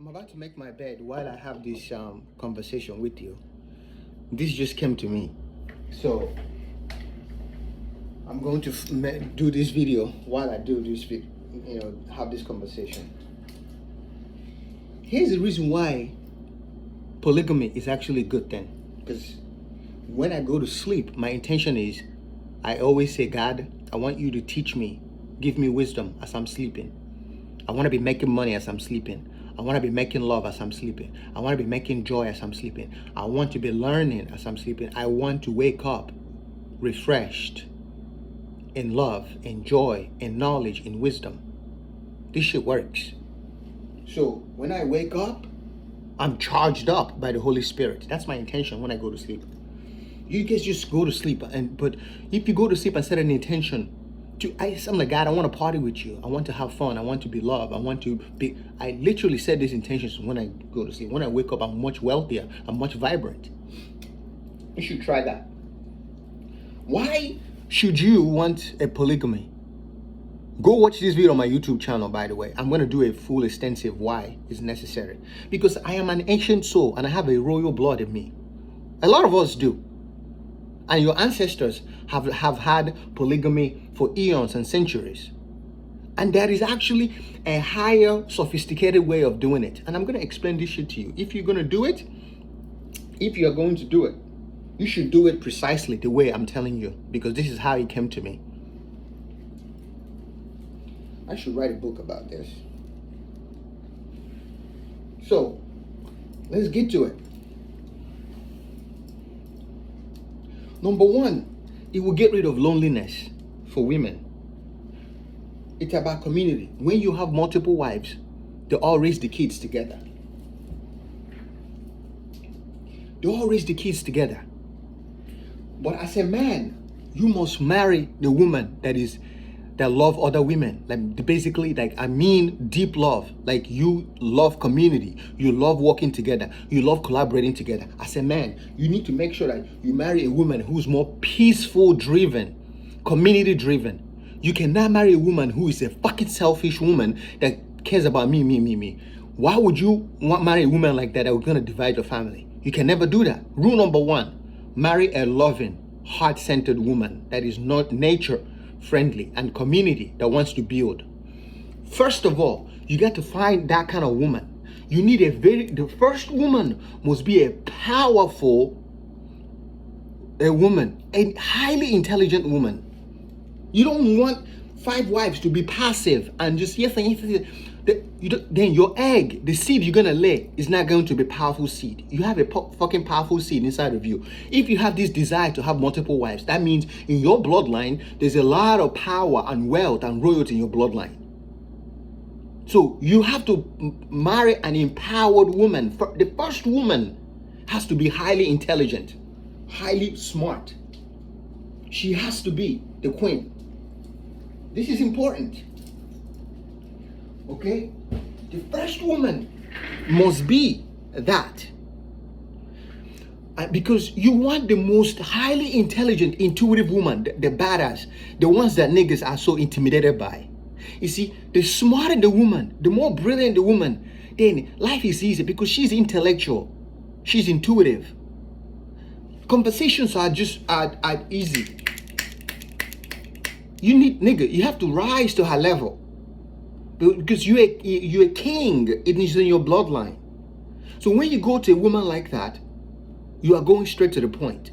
I'm about to make my bed while I have this conversation with you. This just came to me. So I'm going to do this video while I do this have this conversation. Here's the reason why polygamy is actually a good thing. Because when I go to sleep, my intention is, I always say, God, I want you to teach me, give me wisdom as I'm sleeping. I want to be making money as I'm sleeping. I want to be making love as I'm sleeping. I want to be making joy as I'm sleeping. I want to be learning as I'm sleeping. I want to wake up refreshed in love, in joy, in knowledge, in wisdom. This shit works. So when I wake up, I'm charged up by the Holy Spirit. That's my intention when I go to sleep. You guys just go to sleep, but if you go to sleep and set an intention, I'm like, God, I want to party with you. I want to have fun. I want to be loved. I literally set these intentions when I go to sleep. When I wake up, I'm much wealthier. I'm much vibrant. You should try that. Why should you want a polygamy? Go watch this video on my YouTube channel, by the way. I'm going to do a full extensive why it's necessary. Because I am an ancient soul and I have a royal blood in me. A lot of us do. And your ancestors have had polygamy for eons and centuries. And there is actually a higher, sophisticated way of doing it. And I'm going to explain this shit to you. If you're going to do it, if you're going to do it, you should do it precisely the way I'm telling you. Because this is how it came to me. I should write a book about this. So, let's get to it. Number one, it will get rid of loneliness for women. It's about community. When you have multiple wives, they all raise the kids together. They all raise the kids together. But as a man, you must marry the woman that love other women. Like basically, deep love. Like you love community. You love working together. You love collaborating together. As a man, you need to make sure that you marry a woman who's more peaceful driven, community driven. You cannot marry a woman who is a fucking selfish woman that cares about me. Why would you marry a woman like that is going to divide your family? You can never do that. Rule number one, marry a loving, heart-centered woman that is not nature friendly and community that wants to build. First of all, you got to find that kind of woman. You need the first woman must be a powerful woman, a highly intelligent woman. You don't want 5 wives to be passive and just yes and yes. Then your egg, the seed you're gonna lay, is not going to be powerful seed. You have a fucking powerful seed inside of you. If you have this desire to have multiple wives, that means in your bloodline, there's a lot of power and wealth and royalty in your bloodline. So you have to marry an empowered woman. The first woman has to be highly intelligent, highly smart. She has to be the queen. This is important. Okay? The first woman must be that. Because you want the most highly intelligent, intuitive woman, the badass, the ones that niggas are so intimidated by. You see, the smarter the woman, the more brilliant the woman, then life is easy because she's intellectual. She's intuitive. Conversations are just are easy. You have to rise to her level. Because you're a king. It is in your bloodline. So when you go to a woman like that, you are going straight to the point.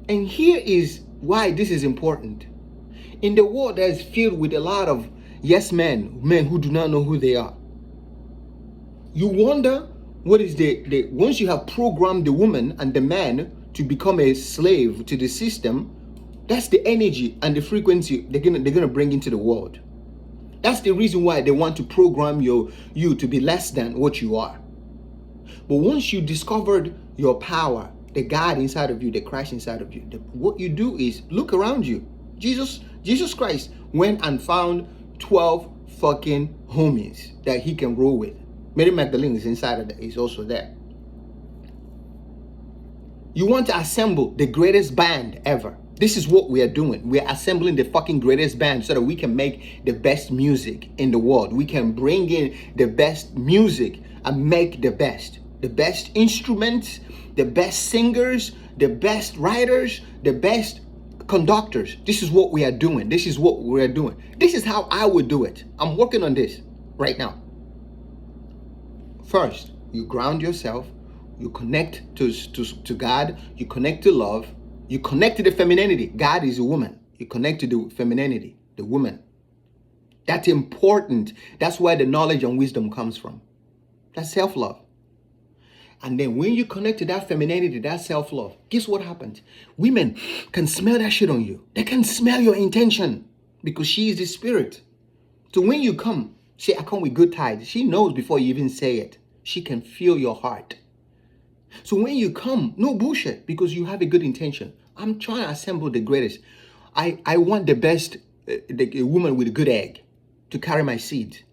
And here is why this is important. In the world that is filled with a lot of yes men who do not know who they are. You wonder what is once you have programmed the woman and the man to become a slave to the system, that's the energy and the frequency they're gonna bring into the world. That's the reason why they want to program you to be less than what you are. But once you discovered your power, the God inside of you, the Christ inside of you, what you do is look around you. Jesus Christ went and found 12 fucking homies that he can roll with. Mary Magdalene is inside of that. Is also there. You want to assemble the greatest band ever. This is what we are doing. We are assembling the fucking greatest band so that we can make the best music in the world. We can bring in the best music and make the best instruments, the best singers, the best writers, the best conductors. This is what we are doing. This is what we are doing. This is how I would do it. I'm working on this right now. First, you ground yourself. You connect to God. You connect to love. You connect to the femininity. God is a woman. You connect to the femininity, the woman. That's important. That's where the knowledge and wisdom comes from. That's self-love. And then when you connect to that femininity, that self-love, guess what happens? Women can smell that shit on you. They can smell your intention because she is the spirit. So when you come, say, I come with good tidings. She knows before you even say it. She can feel your heart. So when you come, no bullshit, because you have a good intention. I'm trying to assemble the greatest. I want the best, a woman with a good egg to carry my seed.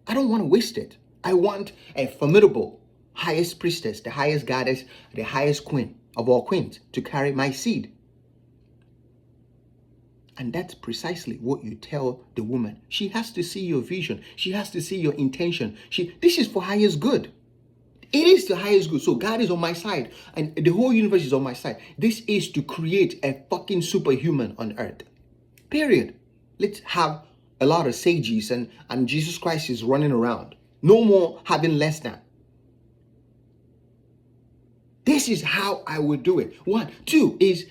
I don't want to waste it. I want a formidable, highest priestess, the highest goddess, the highest queen of all queens to carry my seed. And that's precisely what you tell the woman. She has to see your vision. She has to see your intention. This is for highest good. It is the highest good. So God is on my side and the whole universe is on my side. This is to create a fucking superhuman on earth. Period. Let's have a lot of sages and Jesus Christ is running around. No more having less than. This is how I would do it. 1. 2 is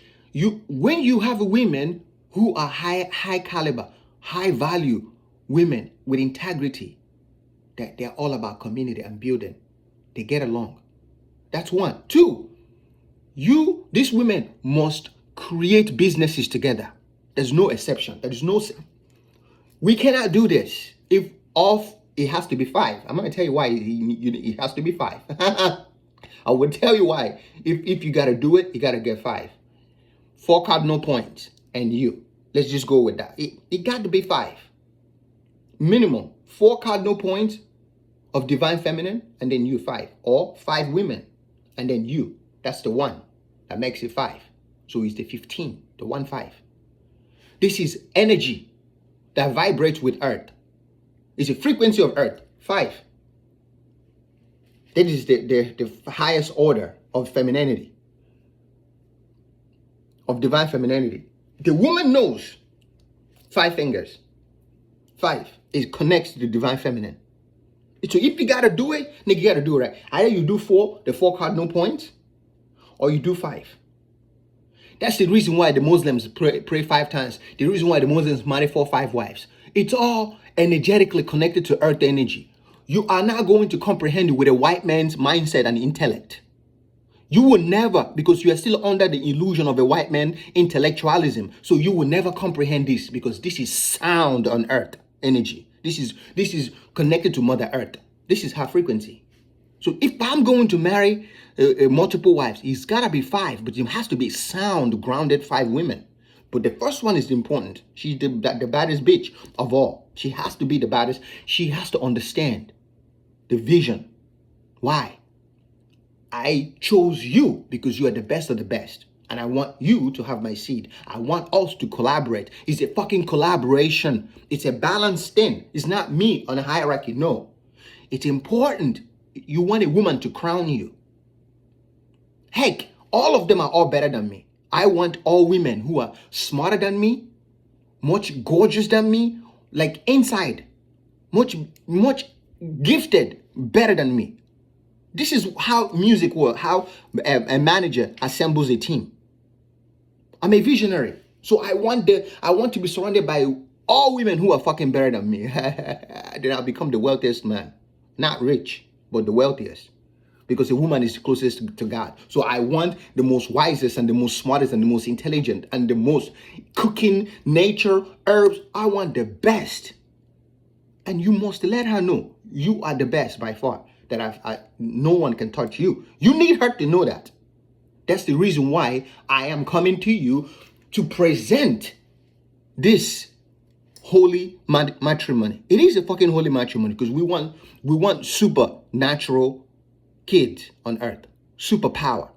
when you have women who are high caliber, high value women with integrity, that they're all about community and building. They get along. That's 1. 2, these women must create businesses together. There's no exception. We cannot do this if it has to be 5. I'm going to tell you why it has to be 5. I will tell you why. If you got to do it, you got to get 5. 4 cardinal points and you. Let's just go with that. It got to be 5. Minimum 4 cardinal points of divine feminine, and then you 5, or 5 women, and then you. That's the 1 that makes it 5. So it's the 15, the 1 5. This is energy that vibrates with earth. It's a frequency of earth. 5. That is the highest order of femininity, of divine femininity. The woman knows 5 fingers. 5. It connects to the divine feminine. So if you gotta do it, nigga, you gotta do it right. Either you do 4, the 4 cardinal points, or you do 5. That's the reason why the Muslims pray 5 times. The reason why the Muslims marry 4, 5 wives. It's all energetically connected to earth energy. You are not going to comprehend it with a white man's mindset and intellect. You will never, because you are still under the illusion of a white man intellectualism. So you will never comprehend this because this is sound on earth energy. This is connected to Mother Earth. This is her frequency. So if I'm going to marry multiple wives, it's gotta be 5, but it has to be sound, grounded 5 women. But the first one is important. She's the baddest bitch of all. She has to be the baddest. She has to understand the vision. Why? I chose you because you are the best of the best. And I want you to have my seed. I want us to collaborate. It's a fucking collaboration. It's a balanced thing. It's not me on a hierarchy. No. It's important. You want a woman to crown you. Heck, all of them are all better than me. I want all women who are smarter than me, much gorgeous than me, like inside, much gifted, better than me. This is how music works, how a manager assembles a team. I'm a visionary. So I want to be surrounded by all women who are fucking better than me. Then I'll become the wealthiest man. Not rich, but the wealthiest. Because a woman is closest to God. So I want the most wisest and the most smartest and the most intelligent and the most cooking, nature, herbs. I want the best. And you must let her know you are the best by far. That no one can touch you. You need her to know that. That's the reason why I am coming to you to present this holy matrimony. It is a fucking holy matrimony because we want supernatural kids on earth. Superpower.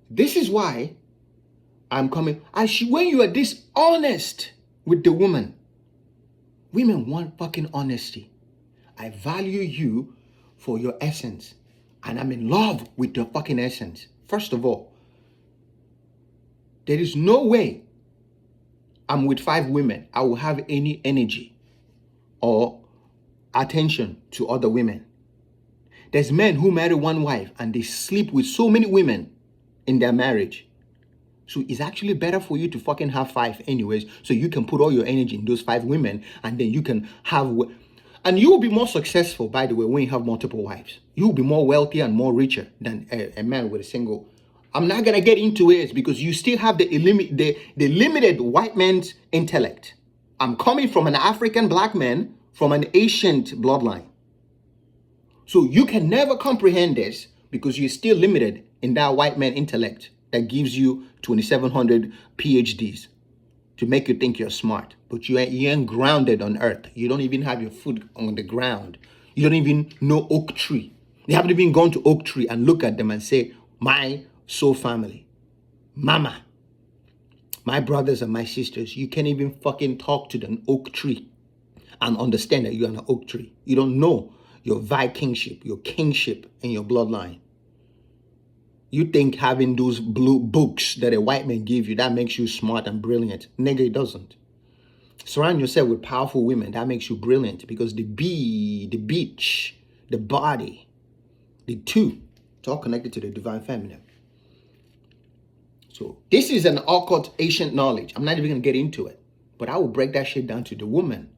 This is why I'm coming. When you are dishonest with the woman, women want fucking honesty. I value you for your essence, and I'm in love with your fucking essence. First of all, there is no way I'm with 5 women, I will have any energy or attention to other women. There's men who marry one wife and they sleep with so many women in their marriage. So it's actually better for you to fucking have 5 anyways, so you can put all your energy in those 5 women, and then you can have, and you will be more successful, by the way, when you have multiple wives. You will be more wealthy and more richer than a man with a single. I'm not gonna get into it because you still have the limited white man's intellect. I'm coming from an African black man from an ancient bloodline. So you can never comprehend this because you're still limited in that white man intellect that gives you 2,700 PhDs to make you think you're smart. But you ain't grounded on earth. You don't even have your foot on the ground. You don't even know oak tree. You haven't even gone to oak tree and look at them and say, my soul family, mama, my brothers and my sisters. You can't even fucking talk to the oak tree and understand that you're an oak tree. You don't know your vikingship, your kingship, and your bloodline. You think having those blue books that a white man give you, that makes you smart and brilliant. Nigga, it doesn't. Surround yourself with powerful women. That makes you brilliant, because the beach, the body, the two, it's all connected to the divine feminine. So this is an occult ancient knowledge. I'm not even going to get into it, but I will break that shit down to the woman.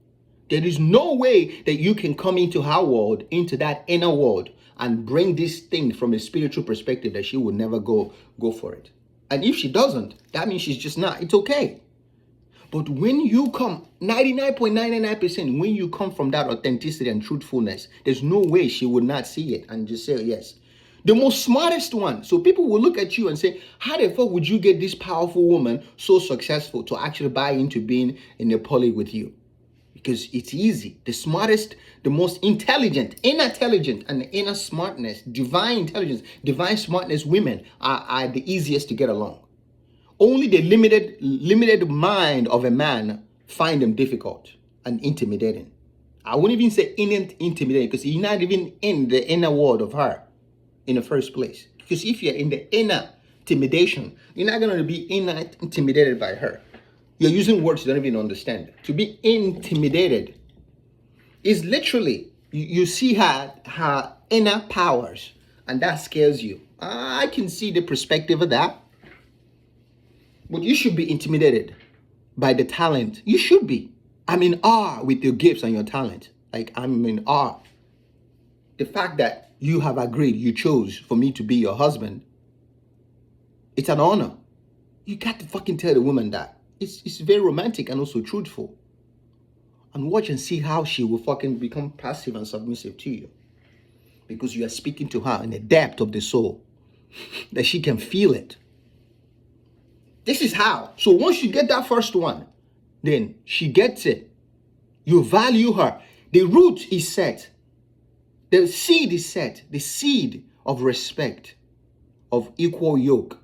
There is no way that you can come into her world, into that inner world, and bring this thing from a spiritual perspective that she will never go for it. And if she doesn't, that means she's just not. It's okay. But when you come, 99.99%, when you come from that authenticity and truthfulness, there's no way she would not see it and just say yes. The most smartest one. So people will look at you and say, how the fuck would you get this powerful woman so successful to actually buy into being in a poly with you? Because it's easy. The smartest, the most intelligent, and inner smartness, divine intelligence, divine smartness women are the easiest to get along. Only the limited mind of a man find them difficult and intimidating. I wouldn't even say intimidating, because you're not even in the inner world of her in the first place. Because if you're in the inner intimidation, you're not going to be intimidated by her. You're using words you don't even understand. To be intimidated is literally, you see her inner powers, and that scares you. I can see the perspective of that. But you should be intimidated by the talent. You should be. I'm in awe with your gifts and your talent. Like, I'm in awe. The fact that you have agreed, you chose for me to be your husband, it's an honor. You got to fucking tell the woman that. It's very romantic and also truthful. And watch and see how she will fucking become passive and submissive to you. Because you are speaking to her in the depth of the soul. That she can feel it. This is how. So once you get that first one, then she gets it. You value her. The root is set. The seed is set. The seed of respect, of equal yoke.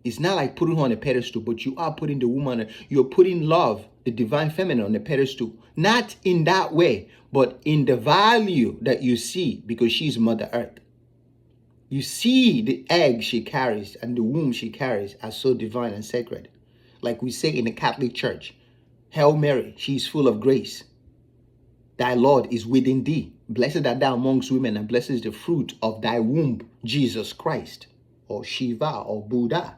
It's not like putting her on a pedestal, but you are putting the woman, you're putting love, the divine feminine, on a pedestal. Not in that way, but in the value that you see, because she's Mother Earth. You see the egg she carries and the womb she carries as so divine and sacred. Like we say in the Catholic Church, Hail Mary, she is full of grace. Thy Lord is within thee. Blessed art thou amongst women, and blessed is the fruit of thy womb, Jesus Christ, or Shiva, or Buddha,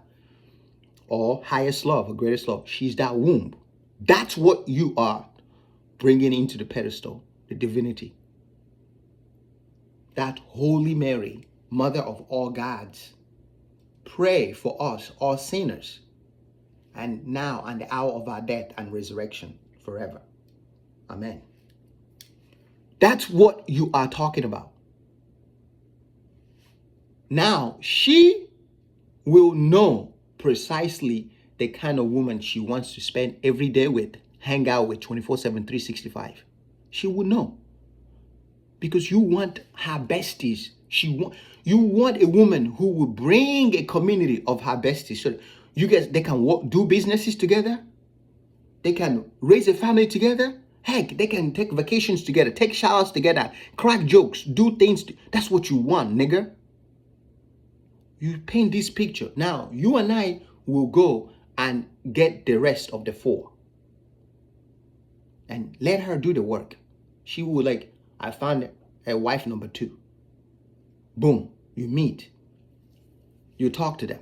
or highest love, or greatest love. She's that womb. That's what you are bringing into the pedestal, the divinity. That Holy Mary, Mother of all gods, pray for us, all sinners, and now and the hour of our death and resurrection forever. Amen. That's what you are talking about. Now, she will know precisely the kind of woman she wants to spend every day with, hang out with 24/7, 365. She will know. because you want her besties. You want a woman who will bring a community of her besties, so you guys, they can do businesses together. They can raise a family together. Heck, they can take vacations together, take showers together, crack jokes, do things. That's what you want, nigga. You paint this picture. Now, you and I will go and get the rest of the 4. And let her do the work. She will like, I found a wife number 2. Boom, you meet. You talk to them.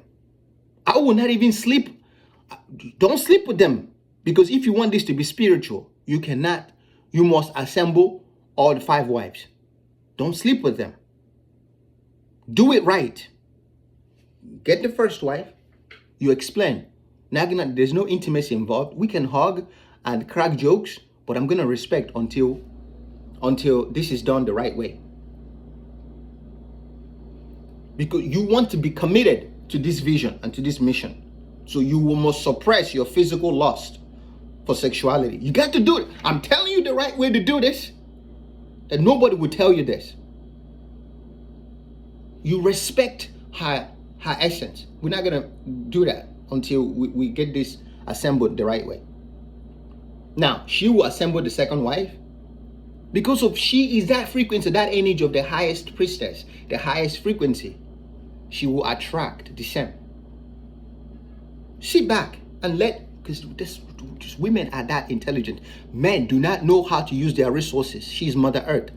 I will not even sleep. Don't sleep with them. Because if you want this to be spiritual, you must assemble all the 5 wives. Don't sleep with them. Do it right. Get the first wife. You explain. Now, there's no intimacy involved. We can hug and crack jokes, but I'm going to respect until this is done the right way. Because you want to be committed to this vision and to this mission. So you must suppress your physical lust for sexuality. You got to do it. I'm telling you the right way to do this. And nobody will tell you this. You respect her essence. We're not going to do that until we get this assembled the right way. Now, she will assemble the second wife because of she is that frequency, that energy of the highest priestess, the highest frequency. She will attract the same. Sit back and because women are that intelligent. Men do not know how to use their resources. She's Mother Earth.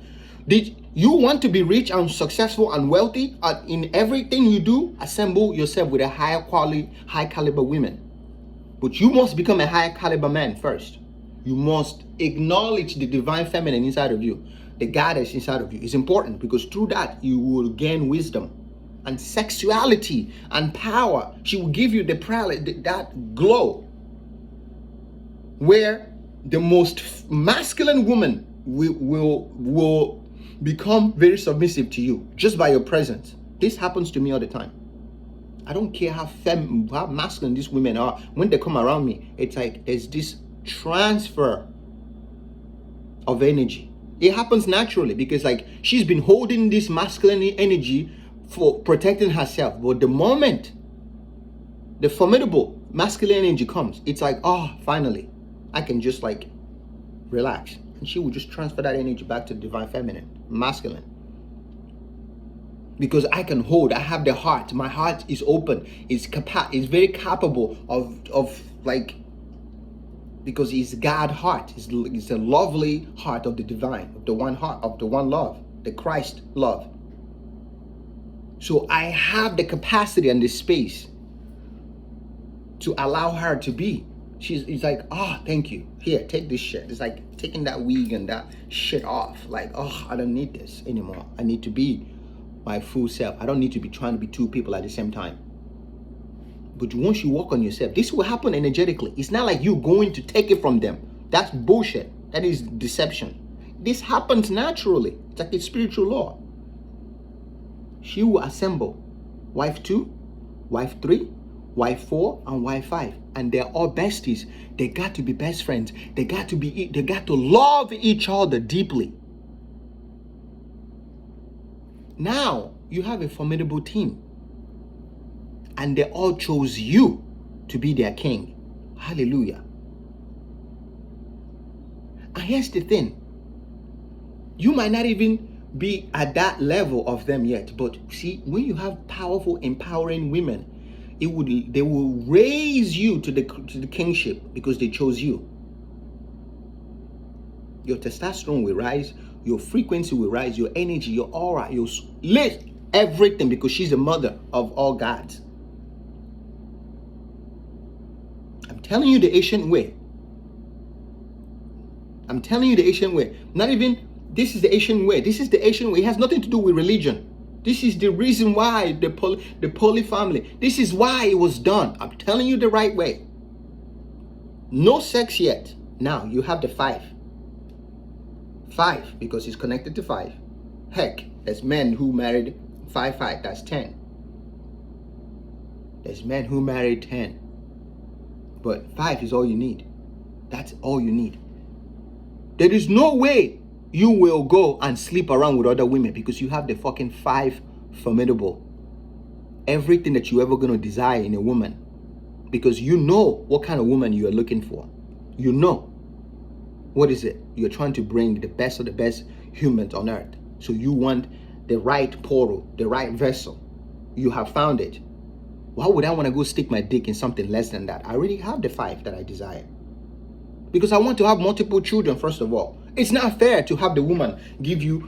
Did you want to be rich and successful and wealthy in everything you do? Assemble yourself with a higher quality, high caliber women. But you must become a high caliber man first. You must acknowledge the divine feminine inside of you. The goddess inside of you is important because through that you will gain wisdom and sexuality and power. She will give you that glow where the most masculine woman will become very submissive to you just by your presence. This happens to me all the time. I don't care how masculine these women are. When they come around me, it's like there's this transfer of energy. It happens naturally because like she's been holding this masculine energy for protecting herself. But the moment the formidable masculine energy comes, it's like, oh, finally, I can just like relax. And she will just transfer that energy back to the divine feminine, masculine. Because I can hold, I have the heart. My heart is open. It's very capable of like, because it's God's heart. It's a lovely heart of the divine, of the one heart, of the one love, the Christ love. So I have the capacity and the space to allow her to be. It's like, oh, thank you. Here, take this shit. It's like taking that wig and that shit off. Like, oh, I don't need this anymore. I need to be my full self. I don't need to be trying to be 2 people at the same time. But once you work on yourself, this will happen energetically. It's not like you're going to take it from them. That's bullshit. That is deception. This happens naturally. It's like a spiritual law. She will assemble wife 2, wife 3, wife 4, and wife 5. And they're all besties. They got to be best friends. They got to love each other deeply. Now you have a formidable team. And they all chose you to be their king. Hallelujah. And here's the thing. You might not even be at that level of them yet. But see, when you have powerful, empowering women, they will raise you to the kingship because they chose you. Your testosterone will rise. Your frequency will rise. Your energy, your aura, your everything, because she's the mother of all gods. I'm telling you the ancient way. I'm telling you the ancient way. Not even, this is the ancient way. This is the ancient way. It has nothing to do with religion. This is the reason why the poly family. This is why it was done. I'm telling you the right way. No sex yet. Now you have the 5. 5 because it's connected to 5. Heck, there's men who married 5. That's 10. There's men who married 10. But 5 is all you need. That's all you need. There is no way You will go and sleep around with other women because you have the fucking 5 formidable. Everything that you ever gonna desire in a woman. Because you know what kind of woman you are looking for. You know. What is it? You're trying to bring the best of the best humans on earth. So you want the right portal, the right vessel. You have found it. Why would I want to go stick my dick in something less than that? I already have the 5 that I desire. Because I want to have multiple children, first of all. It's not fair to have the woman give you,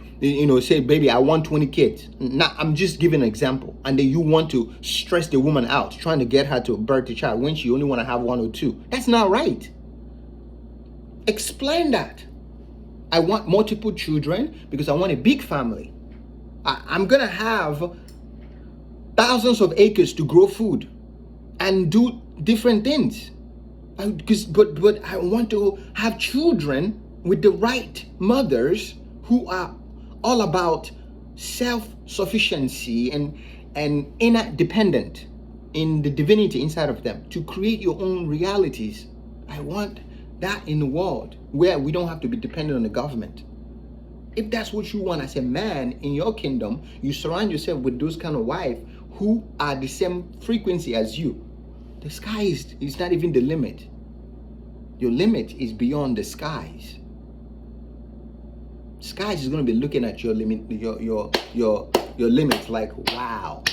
say, baby, I want 20 kids. Now, I'm just giving an example. And then you want to stress the woman out, trying to get her to birth the child when she only want to have 1 or 2. That's not right. Explain that. I want multiple children because I want a big family. I'm going to have thousands of acres to grow food and do different things. But I want to have children with the right mothers who are all about self-sufficiency and inner dependent in the divinity inside of them to create your own realities. I want that in the world where we don't have to be dependent on the government. If that's what you want as a man in your kingdom, you surround yourself with those kind of wives who are the same frequency as you. The sky is not even the limit. Your limit is beyond the skies. Skies is going to be looking at your limit, your limits like, wow.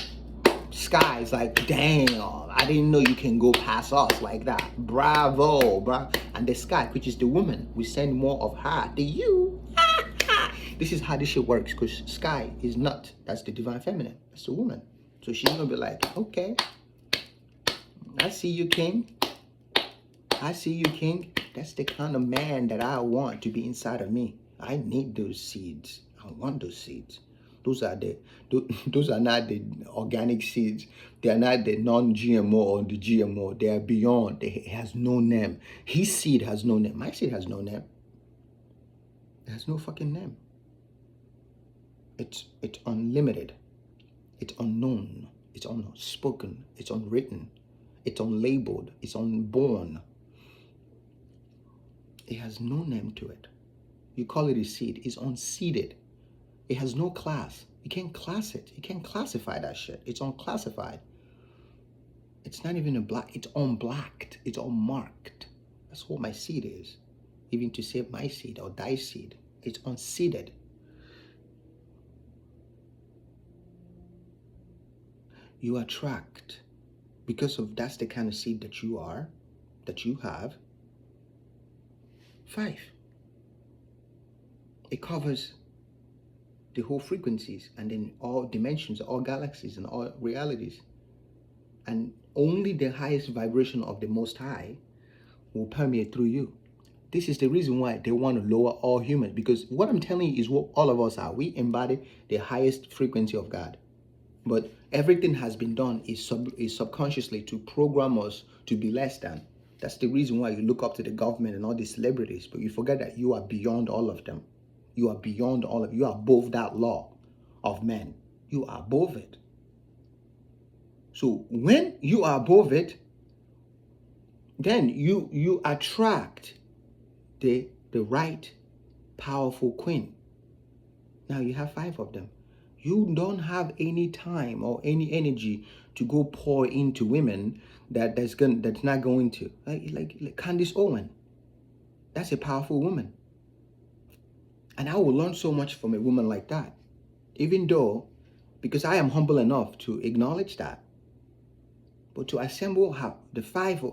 Sky is like, damn, I didn't know you can go past us like that. Bravo, bro. And the sky, which is the woman, we send more of her to you. This is how this shit works, because sky is not. That's the divine feminine. That's the woman. So she's going to be like, okay, I see you, king. I see you, king. That's the kind of man that I want to be inside of me. I need those seeds. I want those seeds. Those are not the organic seeds. They are not the non-GMO or the GMO. They are beyond. It has no name. His seed has no name. My seed has no name. It has no fucking name. It's unlimited. It's unknown. It's unspoken. It's unwritten. It's unlabeled. It's unborn. It has no name to it. You call it a seed. It's unseeded. It has no class. You can't class it. You can't classify that shit. It's unclassified. It's not even a black. It's unblacked. It's unmarked. That's what my seed is. Even to say my seed or thy seed. It's unseeded. You attract, because of that's the kind of seed that you are, that you have. 5. It covers the whole frequencies and then all dimensions, all galaxies and all realities. And only the highest vibration of the Most High will permeate through you. This is the reason why they want to lower all humans, because what I'm telling you is what all of us are. We embody the highest frequency of God. But everything has been done is subconsciously to program us to be less than. That's the reason why you look up to the government and all these celebrities, but you forget that you are beyond all of them. You are beyond all of, you are above that law of men. You are above it. So when you are above it, then you attract the right powerful queen. Now you have 5 of them. You don't have any time or any energy to go pour into women that's not going to. Like Candace Owen. That's a powerful woman. And I will learn so much from a woman like that. Even though, because I am humble enough to acknowledge that. But to assemble her, the 5,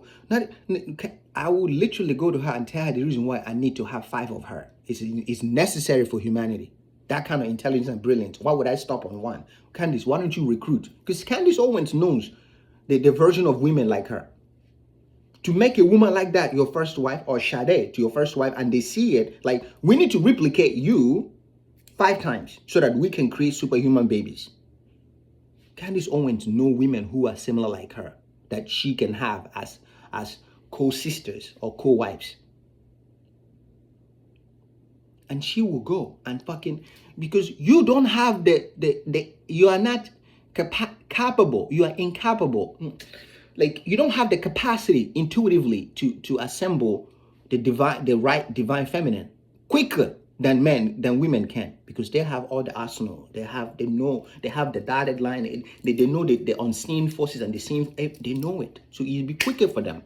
I will literally go to her and tell her the reason why I need to have 5 of her. It's necessary for humanity. That kind of intelligence and brilliance. Why would I stop on 1? Candice, why don't you recruit? Because Candice Owens knows the version of women like her. To make a woman like that your first wife, or Sade to your first wife, and they see it, like, we need to replicate you 5 times so that we can create superhuman babies. Candice Owens knows women who are similar like her, that she can have as co-sisters or co-wives. And she will go and fucking, because you don't have you are not capable, you are incapable. Like, you don't have the capacity intuitively to assemble the right divine feminine quickly. than women can, because they have all the arsenal. They have the dotted line. They know the unseen forces and the seen, they know it. So it'll be quicker for them.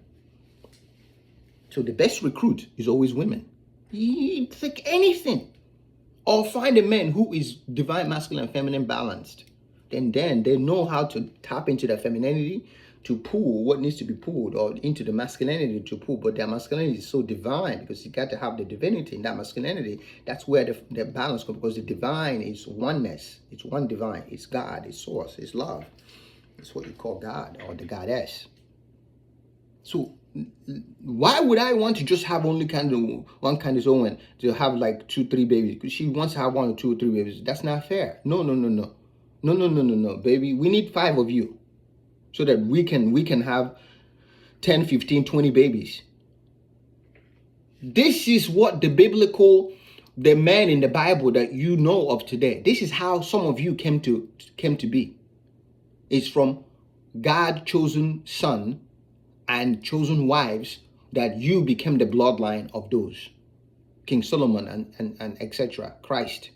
So the best recruit is always women. You take anything. Or find a man who is divine masculine and feminine balanced. Then they know how to tap into their femininity to pull what needs to be pulled, or into the masculinity to pull. But their masculinity is so divine, because you got to have the divinity in that masculinity. That's where the balance comes, because the divine is oneness. It's one divine. It's God. It's source. It's love. It's what you call God, or the goddess. So why would I want to just have only one Candace Owen to have like 2-3 babies? Because she wants to have 1 or 2 or 3 babies. That's not fair. No, baby. We need 5 of you, so that we can have 10, 15, 20 babies. This is what the man in the Bible that you know of today. This is how some of you came to be. It's from God chosen son and chosen wives that you became the bloodline of those. King Solomon and etc. Christ,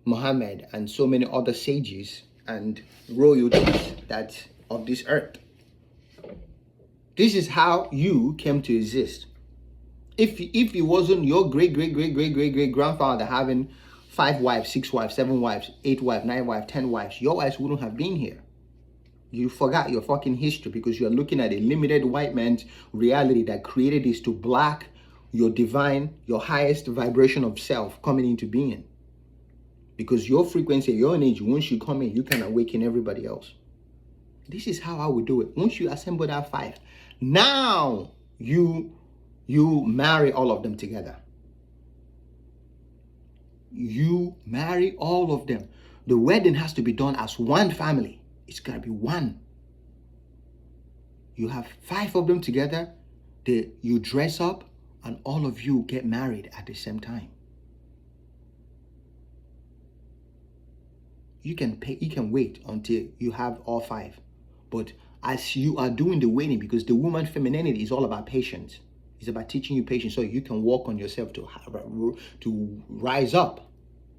Muhammad, and so many other sages and royalties that of this earth. This is how you came to exist. If it wasn't your great grandfather having 5 wives, 6 wives, 7 wives, 8 wives, 9 wives, 10 wives, your ass wouldn't have been here. You forgot your fucking history, because you're looking at a limited white man's reality that created this to block your divine, your highest vibration of self coming into being. Because your frequency, your energy, once you come in, you can awaken everybody else. This is how I would do it. Once you assemble that 5, now you marry all of them together. You marry all of them. The wedding has to be done as one family. It's got to be one. You have 5 of them together. You dress up, and all of you get married at the same time. You can wait until you have all 5. But as you are doing the waiting, because the woman femininity is all about patience. It's about teaching you patience so you can work on yourself to rise up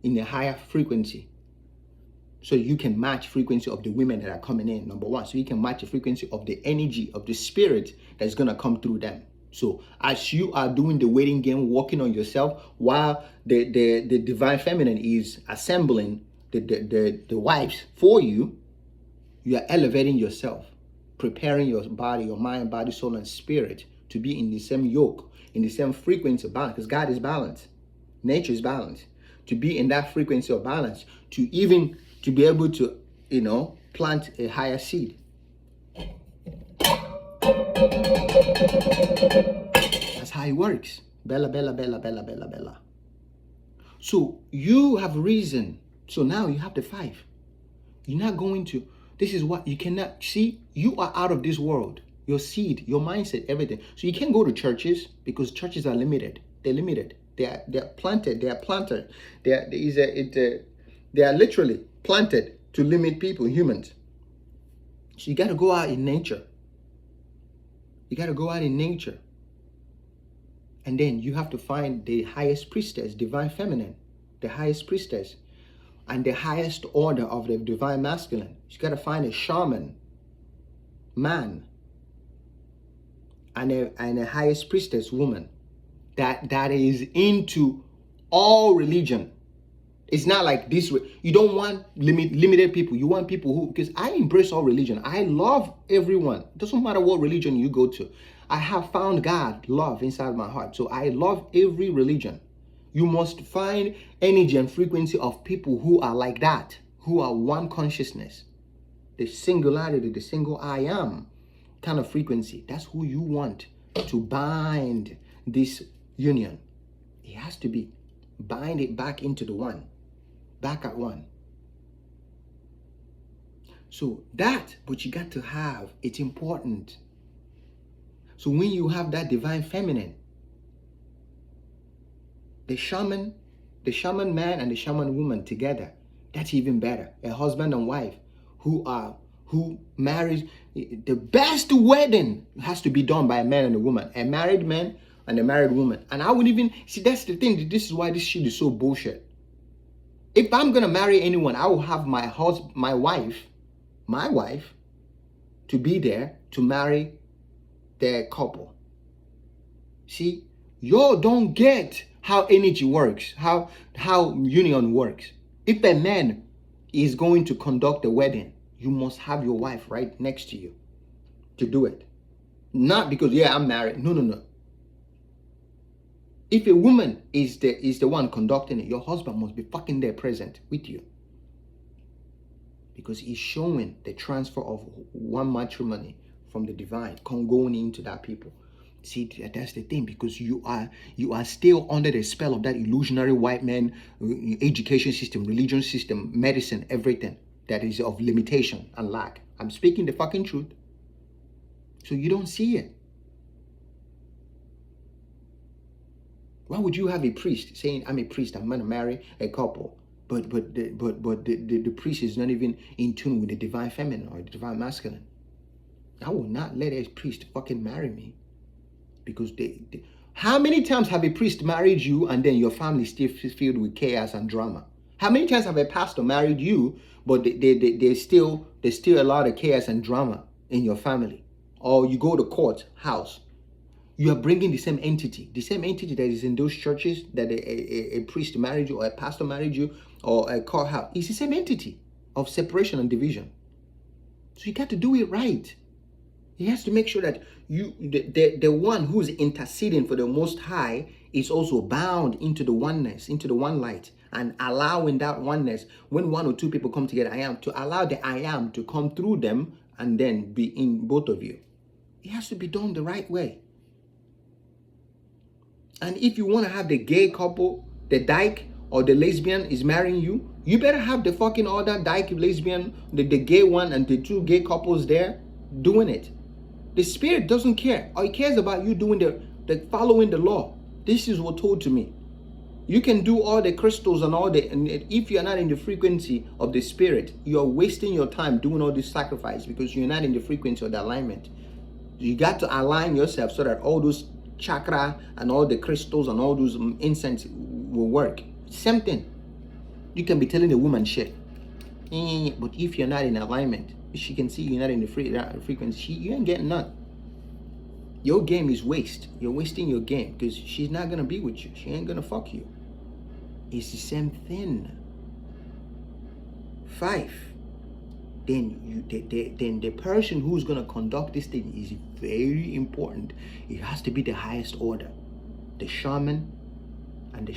in a higher frequency. So you can match frequency of the women that are coming in, number 1. So you can match the frequency of the energy of the spirit that's going to come through them. So as you are doing the waiting game, working on yourself, while the divine feminine is assembling the wives for you, you are elevating yourself, preparing your body, your mind, body, soul, and spirit to be in the same yoke, in the same frequency of balance, because God is balance. Nature is balance. To be in that frequency of balance, to be able to, plant a higher seed. That's how it works. Bella, bella, bella, bella, bella, bella. So you have reason. So now you have the 5. You're not going to, this is what you cannot see. You are out of this world. Your seed, your mindset, everything. So you can't go to churches, because churches are limited. They're limited. They are planted. They are planted. They are literally planted to limit people, humans. So you got to go out in nature. You got to go out in nature. And then you have to find the highest priestess, divine feminine, the highest priestess, and the highest order of the divine masculine. You got to find a shaman, man, and a highest priestess, woman, that is into all religion. It's not like this way. You don't want limited people. You want people who, because I embrace all religion. I love everyone. It doesn't matter what religion you go to. I have found God, love inside my heart. So I love every religion. You must find energy and frequency of people who are like that, who are one consciousness. The singularity, the single I am kind of frequency. That's who you want to bind this union. It has to be. Bind it back into the one. Back at one. So that, but you got to have, it's important. So when you have that divine feminine, the shaman man and the shaman woman together, that's even better. A husband and wife who marries. The best wedding has to be done by a man and a woman. A married man and a married woman. And I wouldn't even see, that's the thing. This is why this shit is so bullshit. If I'm gonna marry anyone, I will have my wife, to be there to marry their couple. See, y'all don't get how energy works, how union works. If a man is going to conduct a wedding, you must have your wife right next to you to do it. Not because, yeah, I'm married. No. If a woman is the one conducting it, your husband must be fucking there present with you. Because he's showing the transfer of one matrimony from the divine going into that people. See, that's the thing, because you are still under the spell of that illusionary white man education system, religion system, medicine, everything that is of limitation and lack. I'm speaking the fucking truth. So you don't see it. Why would you have a priest saying, I'm a priest, I'm gonna marry a couple, but the priest is not even in tune with the divine feminine or the divine masculine? I will not let a priest fucking marry me, because how many times have a priest married you and then your family still filled with chaos and drama? How many times have a pastor married you, but there's still a lot of chaos and drama in your family? Or you go to court house, you are bringing the same entity that is in those churches that a priest married you, or a pastor married you, or a courthouse. It's the same entity of separation and division. So you got to do it right. He has to make sure that the one who's interceding for the Most High is also bound into the oneness, into the one light, and allowing that oneness, when one or two people come together, to allow the I am to come through them and then be in both of you. It has to be done the right way. And if you want to have the gay couple, the dyke or the lesbian is marrying you, you better have the fucking other dyke, lesbian, the gay one, and the two gay couples there doing it. The spirit doesn't care. All he cares about you doing the following the law. This is what told to me. You can do all the crystals and if you're not in the frequency of the spirit, you're wasting your time doing all this sacrifice, because you're not in the frequency of the alignment. You got to align yourself so that all those chakra and all the crystals and all those incense will work. Same thing. You can be telling a woman shit, but if you're not in alignment, she can see you're not in the frequency, you ain't getting none. Your game is waste. You're wasting your game, because she's not gonna be with you. She ain't gonna fuck you. It's the same thing. 5. Then the person who's gonna conduct this thing is very important. It has to be the highest order. The shaman and the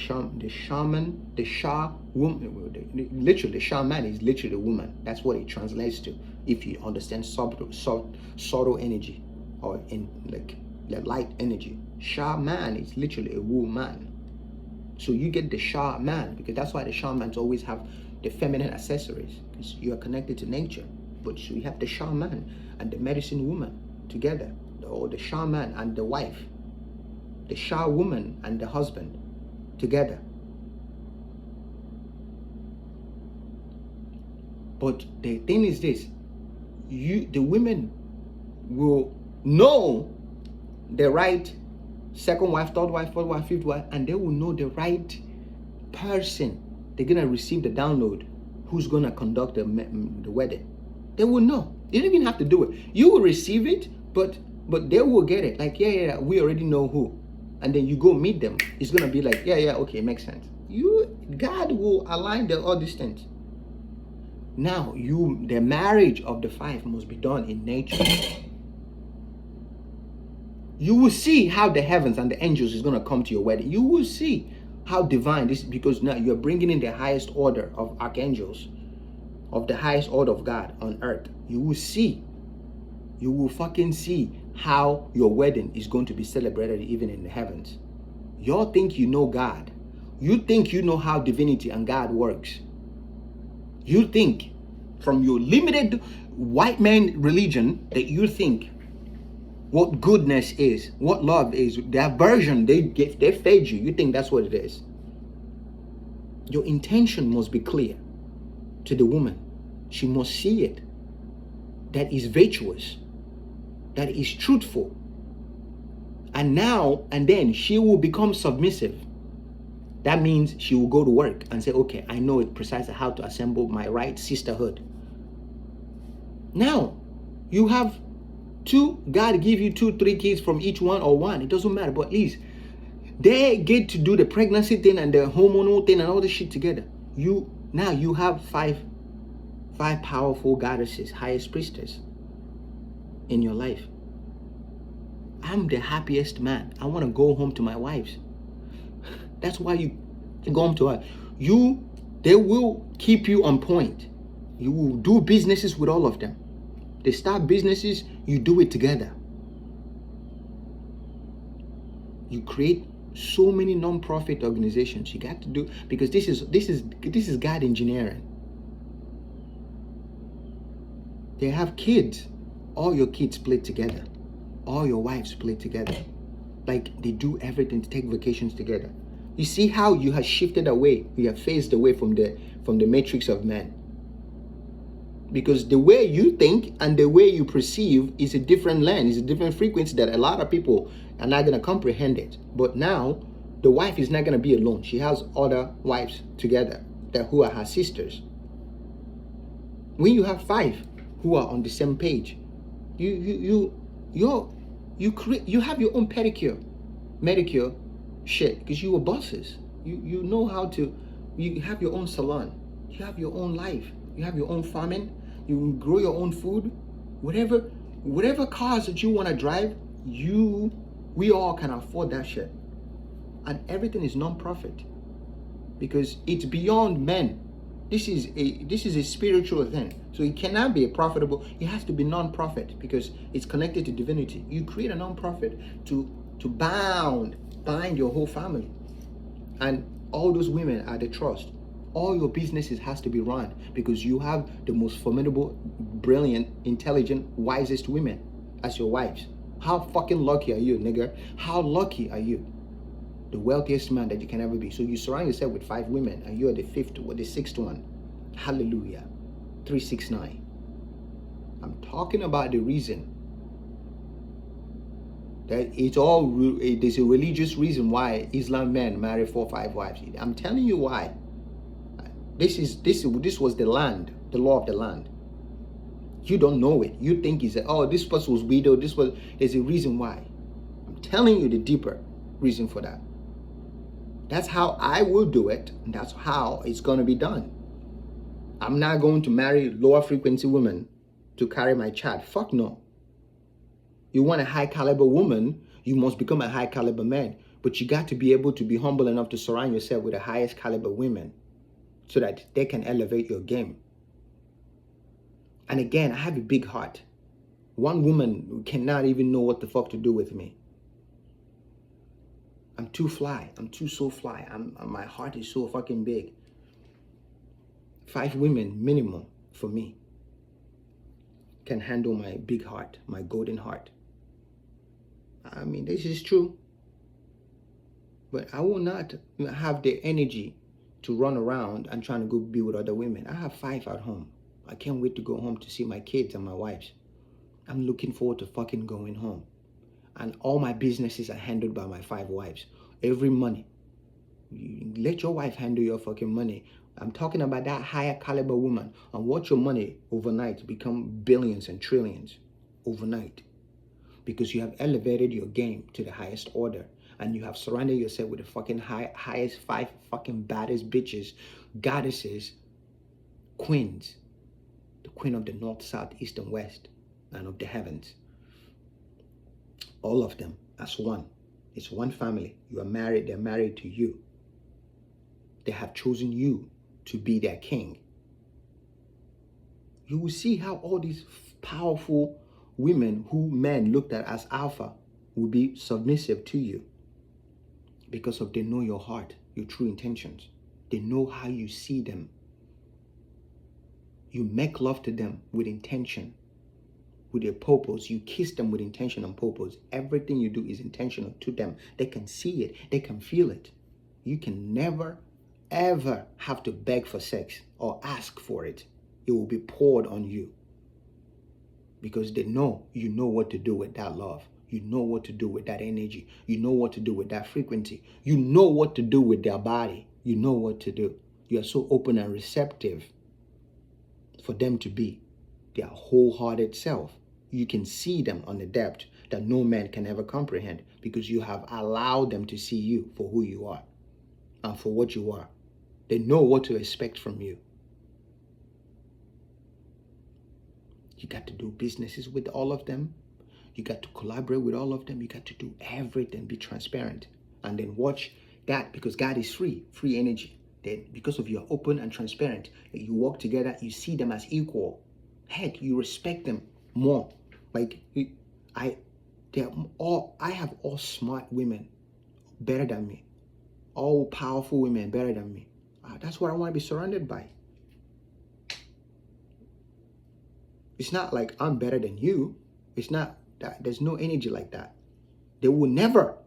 woman. Literally, the shaman is literally a woman. That's what it translates to. If you understand subtle energy, or in like the light energy, shaman is literally a woman. So you get the shaman, because that's why the shamans always have the feminine accessories, because you are connected to nature. But so you have the shaman and the medicine woman together, or the shaman and the wife, the Sha woman and the husband together. But the thing is this: the women will know the right second wife, third wife, fourth wife, fifth wife, and they will know the right person. They're gonna receive the download, who's gonna conduct the wedding. They will know. They don't even have to do it. You will receive it, but they will get it. Like, yeah, we already know who. And then you go meet them. It's gonna be like, yeah, okay, makes sense. God will align all these things. Now, the marriage of the 5 must be done in nature. You will see how the heavens and the angels is gonna come to your wedding. You will see how divine this is, because now you're bringing in the highest order of archangels, of the highest order of God on earth. You will fucking see how your wedding is going to be celebrated even in the heavens. Y'all think you know God. You think you know how divinity and God works. You think from your limited white man religion that you think what goodness is, what love is, that version they fed you. You think that's what it is. Your intention must be clear to the woman. She must see it. That is virtuous. That is truthful. And now and then she will become submissive. That means she will go to work and say, okay, I know precisely how to assemble my right sisterhood. Now, you have two, God give you 2, 3 kids from each one or one. It doesn't matter, but at least they get to do the pregnancy thing and the hormonal thing and all this shit together. Now you have five powerful goddesses, highest priestess in your life. I'm the happiest man. I want to go home to my wives. That's why you go home to her. They will keep you on point. You will do businesses with all of them. They start businesses, you do it together. You create so many non-profit organizations. You got to do, because this is God engineering. They have kids. All your kids play together. All your wives play together. Like they do everything to take vacations together. You see how you have shifted away, you have phased away from the matrix of man. Because the way you think and the way you perceive is a different lens, is a different frequency that a lot of people are not going to comprehend it. But now, the wife is not going to be alone. She has other wives together who are her sisters. When you have 5 who are on the same page, you have your own medicure shit, because you are bosses. You know how to, you have your own salon, you have your own life, you have your own farming, you grow your own food, whatever cars that you want to drive, we all can afford that shit. And everything is non-profit because it's beyond men. This is a spiritual thing. So it cannot be a profitable, it has to be non-profit because it's connected to divinity. You create a non-profit to bind your whole family. And all those women are the trust. All your businesses has to be run because you have the most formidable, brilliant, intelligent, wisest women as your wives. How fucking lucky are you, nigga? How lucky are you? The wealthiest man that you can ever be. So you surround yourself with 5 women and you are the 5th or the 6th one. Hallelujah. 369. I'm talking about the reason that there's a religious reason why Islam men marry 4 or 5 wives. I'm telling you why. This was the land, the law of the land. You don't know it. You think it's this person was widowed. There's a reason why. I'm telling you the deeper reason for that. That's how I will do it, and that's how it's going to be done. I'm not going to marry lower frequency women to carry my child. Fuck no. You want a high caliber woman, you must become a high caliber man. But you got to be able to be humble enough to surround yourself with the highest caliber women so that they can elevate your game. And again, I have a big heart. One woman cannot even know what the fuck to do with me. I'm too fly. I'm too so fly. My heart is so fucking big. 5 women minimum for me can handle my big heart, my golden heart. I mean, this is true. But I will not have the energy to run around and trying to go be with other women. I have 5 at home. I can't wait to go home to see my kids and my wives. I'm looking forward to fucking going home. And all my businesses are handled by my 5 wives. Every money. Let your wife handle your fucking money. I'm talking about that higher caliber woman. And watch your money overnight become billions and trillions overnight. Because you have elevated your game to the highest order. And you have surrounded yourself with the fucking highest 5 fucking baddest bitches, goddesses, queens. The queen of the north, south, east, and west, and of the heavens. All of them as one. It's one family. You are married, they're married to you. They have chosen you to be their king. You will see how all these powerful women who men looked at as alpha will be submissive to you because they know your heart, your true intentions. They know how you see them. You make love to them with intention, with a purpose. You kiss them with intention and purpose. Everything you do is intentional to them. They can see it. They can feel it. You can never, ever have to beg for sex or ask for it. It will be poured on you because they know you know what to do with that love. You know what to do with that energy. You know what to do with that frequency. You know what to do with their body. You know what to do. You are so open and receptive for them to be their wholehearted self. You can see them on the depth that no man can ever comprehend, because you have allowed them to see you for who you are and for what you are. They know what to expect from you. You got to do businesses with all of them. You got to collaborate with all of them. You got to do everything, be transparent. And then watch God, because God is free energy. Then because of you are open and transparent, you work together, you see them as equal. Heck, you respect them more. Like I have all smart women better than me. All powerful women better than me. That's what I want to be surrounded by. It's not like I'm better than you. It's not that. There's no energy like that. They will never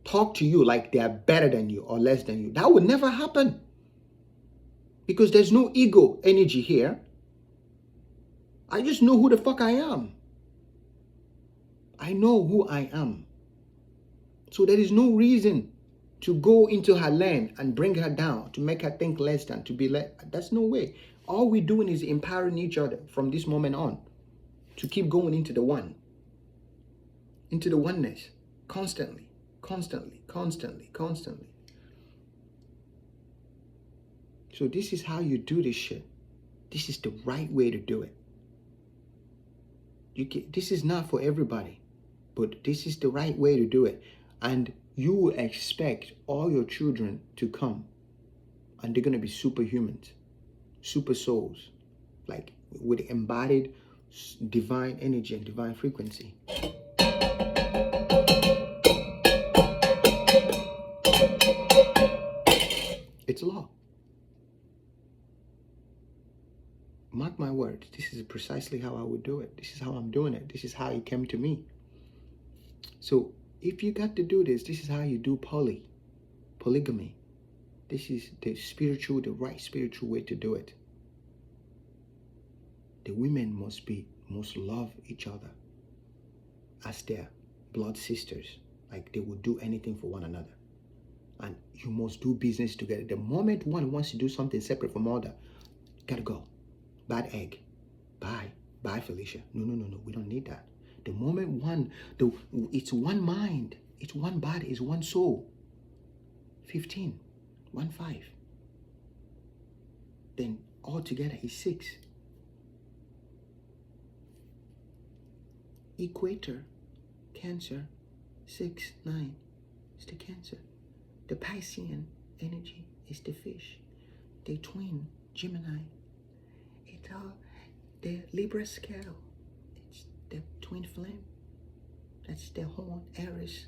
talk to you like they are better than you or less than you. That would never happen. Because there's no ego energy here. I just know who the fuck I am. I know who I am. So there is no reason to go into her land and bring her down, to make her think less than, to be less. That's no way. All we're doing is empowering each other from this moment on to keep going into the one, into the oneness, constantly. So this is how you do this shit. This is the right way to do it. This is not for everybody, but this is the right way to do it. And you will expect all your children to come, and they're going to be superhumans, super souls, like with embodied divine energy and divine frequency. It's law. Mark my words, this is precisely how I would do it. This is how I'm doing it. This is how it came to me. So if you got to do this, this is how you do polygamy. This is the right spiritual way to do it. The women must love each other as their blood sisters. Like they will do anything for one another. And you must do business together. The moment one wants to do something separate from other, gotta go. Bad egg. Bye, Felicia. No. We don't need that. The moment it's one mind, it's one body, it's one soul. 15. 1-5. Then all together is 6. Equator, Cancer, 6, 9 is the Cancer. The Piscean energy is the fish. The twin, Gemini. It's all the Libra scale. It's the twin flame. That's the horn, Aries.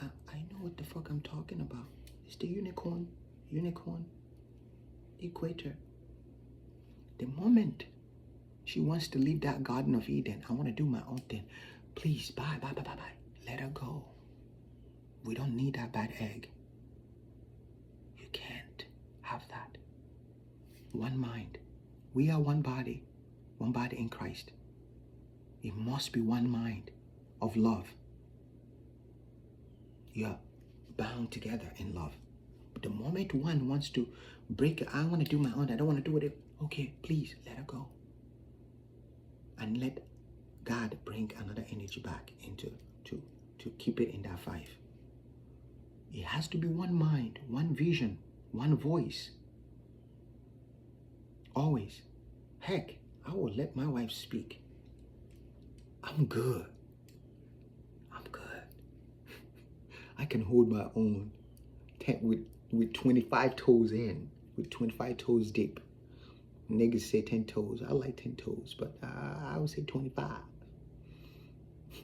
I know what the fuck I'm talking about. It's the unicorn, equator. The moment she wants to leave that Garden of Eden, I want to do my own thing. Please, bye. Let her go. We don't need that bad egg. You can't have that. One mind. We are one body in Christ. It must be one mind of love. You are bound together in love. But the moment one wants to break it, I want to do my own, I don't want to do it. Okay, please let her go. And let God bring another energy back into to keep it in that 5. It has to be one mind, one vision, one voice. Always. Heck, I will let my wife speak. I'm good. I can hold my own with 25 toes in, with 25 toes deep. Niggas say 10 toes. I like 10 toes, but I would say 25.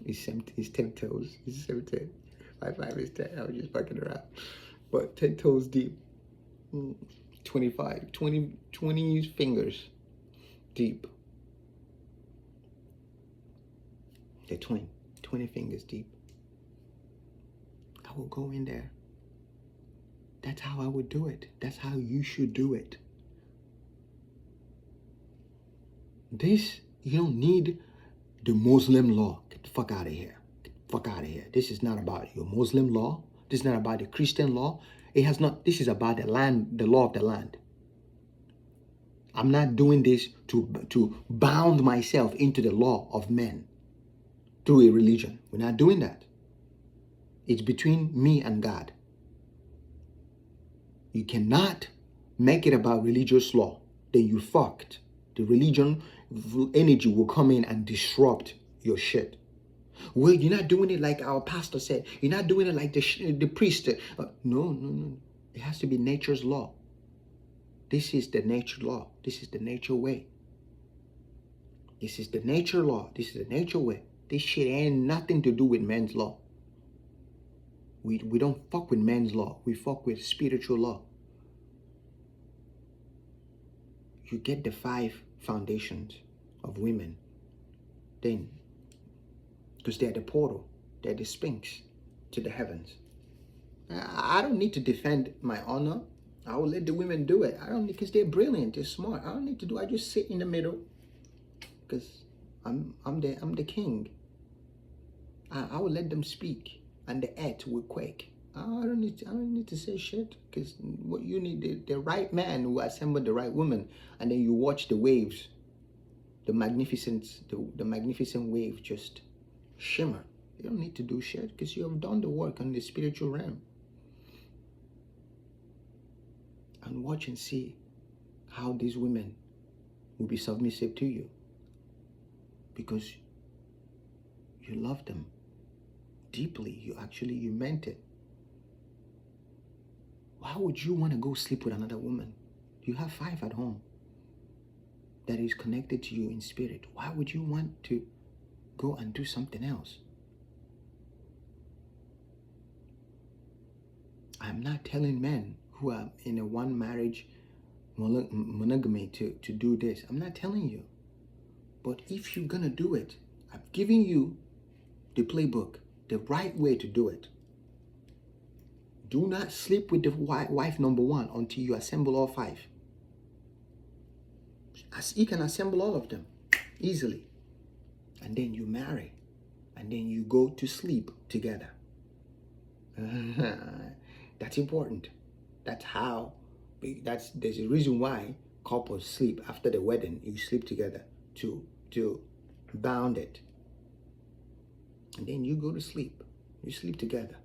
It's 10 toes. It's 17. 5 is 10. I was just fucking around. But 10 toes deep. 25. 20 fingers deep. They're 20 fingers deep. I will go in there. That's how I would do it. That's how you should do it. This, you don't need the Muslim law. the fuck out of here. Get the fuck out of here. This is not about your Muslim law. This is not about the Christian law. It has not. This is about the land, the law of the land. I'm not doing this to bound myself into the law of men through a religion. We're not doing that. It's between me and God. You cannot make it about religious law. Then you fucked. The religion energy will come in and disrupt your shit. Well, you're not doing it like our pastor said. You're not doing it like the priest. No. It has to be nature's law. This is the nature law. This is the nature way. This is the nature law. This is the nature way. This shit ain't nothing to do with men's law. We don't fuck with men's law. We fuck with spiritual law. You get the 5 foundations of women. Then, because they're the portal. They're the sphinx to the heavens. I don't need to defend my honor. I will let the women do it. I don't need, because they're brilliant, they're smart. I don't need to do. I just sit in the middle, because I'm the king. I will let them speak, and the earth will quake. I don't need to say shit, because what you need, the right man who assembled the right woman, and then you watch the waves, the magnificent wave just shimmer. You don't need to do shit, because you have done the work on the spiritual realm. And watch and see how these women will be submissive to you, because you love them deeply. You meant it. Why would you want to go sleep with another woman? You have 5 at home that is connected to you in spirit. Why would you want to go and do something else? I'm not telling men who are in a one marriage monogamy to do this. I'm not telling you. But if you're gonna do it, I've given you the playbook, the right way to do it. Do not sleep with the wife number 1 until you assemble all 5. As you can assemble all of them easily. And then you marry. And then you go to sleep together. That's important. There's a reason why couples sleep after the wedding. You sleep together to bound it. And then you go to sleep. You sleep together.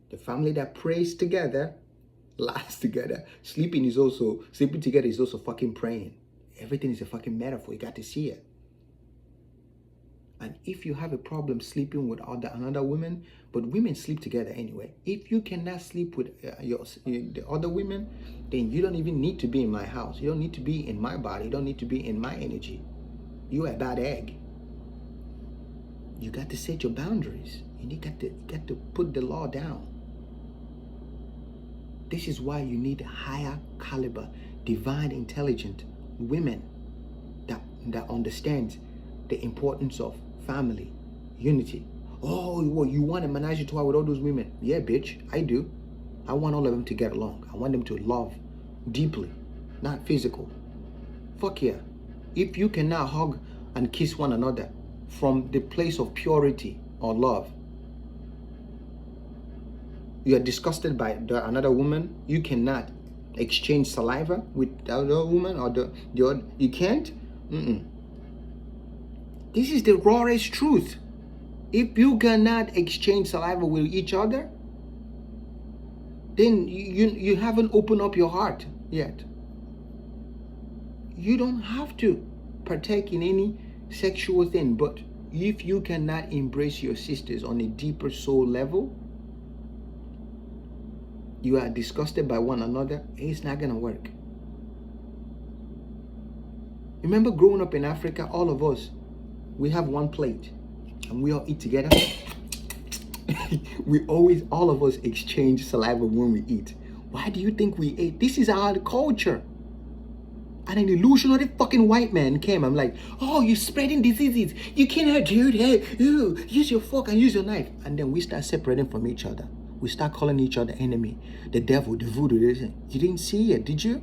The family that prays together lasts together. Sleeping together is also fucking praying. Everything is a fucking metaphor. You got to see it. And if you have a problem sleeping with another woman, but women sleep together anyway. If you cannot sleep with the other women, then you don't even need to be in my house. You don't need to be in my body. You don't need to be in my energy. You are a bad egg. You got to set your boundaries. You got to put the law down. This is why you need higher caliber, divine, intelligent women that understands the importance of family, unity. Oh, you want a menage a trois with all those women? Yeah, bitch, I do. I want all of them to get along. I want them to love deeply, not physical. Fuck yeah. If you cannot hug and kiss one another from the place of purity or love, you are disgusted by another woman, you cannot exchange saliva with the other woman or the other, you can't? This is the rawest truth. If you cannot exchange saliva with each other, then you haven't opened up your heart yet. You don't have to partake in any sexual thing, but if you cannot embrace your sisters on a deeper soul level, you are disgusted by one another, it's not gonna work. Remember growing up in Africa, all of us, we have one plate and we all eat together. All of us exchange saliva when we eat. Why do you think we ate? This is our culture. And an illusionary fucking white man came. I'm like, oh, you're spreading diseases. You cannot do that. Use your fork and use your knife. And then we start separating from each other. We start calling each other enemy. The devil, the voodoo. You didn't see it, did you?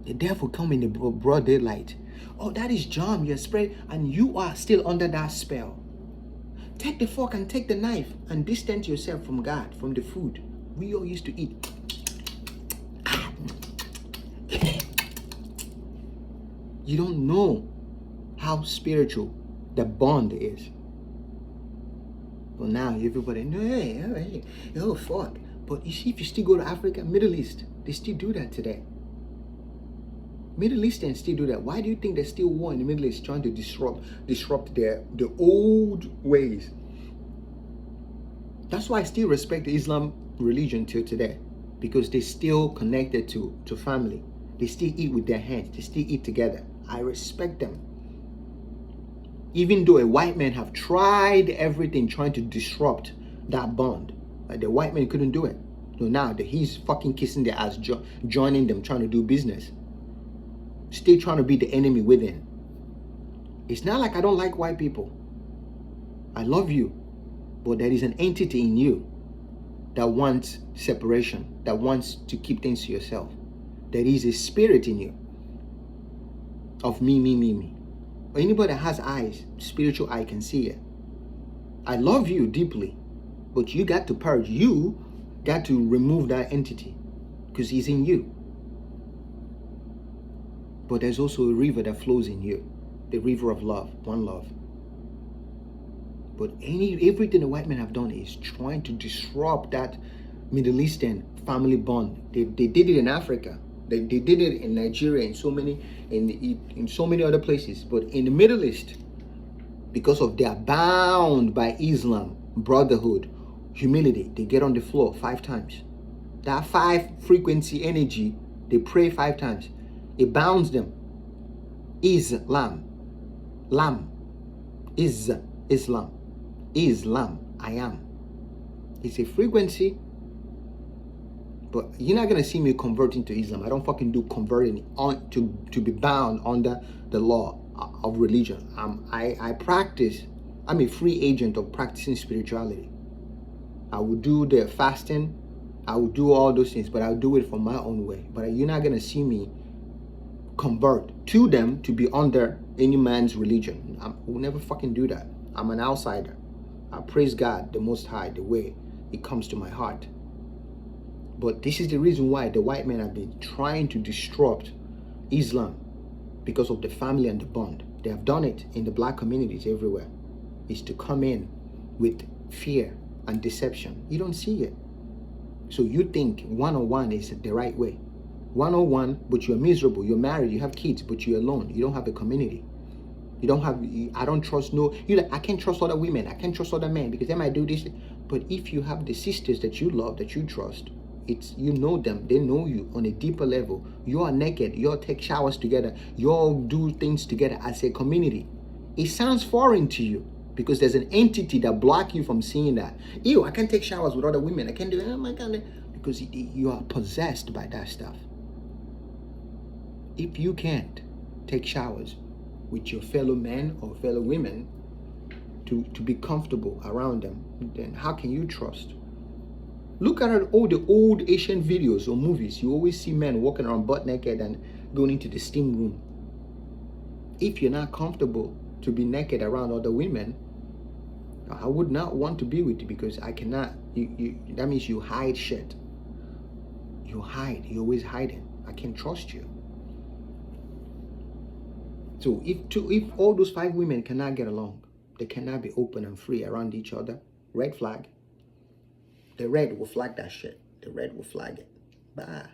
The devil come in the broad daylight Oh, that is jam you're spread, and you are still under that spell. Take the fork and take the knife and distance yourself from God, from the food we all used to eat. You don't know how spiritual the bond is. But now everybody, no, hey, oh fuck. But you see, if you still go to Africa, Middle East, they still do that today. Middle Eastern still do that. Why do you think there's still war in the Middle East trying to disrupt the old ways? That's why I still respect the Islam religion till today, because they still connected to family. They still eat with their hands. They still eat together. I respect them. Even though a white man have tried everything trying to disrupt that bond, like the white man couldn't do it. So now that he's fucking kissing their ass, joining them, trying to do business, still trying to be the enemy within. It's not like I don't like white people. I love you, but there is an entity in you that wants separation, that wants to keep things to yourself. There is a spirit in you of me. Anybody that has eyes, spiritual eye, can see it. I love you deeply, but you got to purge. You got to remove that entity because he's in you. But there's also a river that flows in you, the river of love, one love. But everything the white men have done is trying to disrupt that Middle Eastern family bond. They did it in Africa. They did it in Nigeria, in so many other places. But in the Middle East, because of they are bound by Islam, brotherhood, humility, they get on the floor 5 times. That 5 frequency energy, they pray 5 times. It bounds them. Islam, I am. It's a frequency. But you're not gonna see me converting to Islam. I don't fucking do converting on to be bound under the law of religion. I practice. I'm a free agent of practicing spirituality. I will do the fasting. I will do all those things, but I'll do it from my own way. But you're not gonna see me convert to them to be under any man's religion. I will never fucking do that. I'm an outsider. I praise God, the Most High, the way it comes to my heart. But this is the reason why the white men have been trying to disrupt Islam, because of the family and the bond. They have done it in the black communities everywhere. It's to come in with fear and deception. You don't see it. So you think one-on-one is the right way. One-on-one, but you're miserable. You're married, you have kids, but you're alone. You don't have a community. You don't have, I don't trust I can't trust other women. I can't trust other men because they might do this. But if you have the sisters that you love, that you trust, you know them, they know you on a deeper level. You are naked, you all take showers together, you all do things together as a community. It sounds foreign to you because there's an entity that blocks you from seeing that. Ew, I can't take showers with other women. I can't do it. Oh my God. Because you are possessed by that stuff. If you can't take showers with your fellow men or fellow women to be comfortable around them, then how can you trust? Look at all the old Asian videos or movies. You always see men walking around butt naked and going into the steam room. If you're not comfortable to be naked around other women, I would not want to be with you because I cannot. That means you hide shit. You hide. You're always hiding. I can't trust you. So if all those 5 women cannot get along, they cannot be open and free around each other, red flag. The red will flag that shit. The red will flag it. Bye.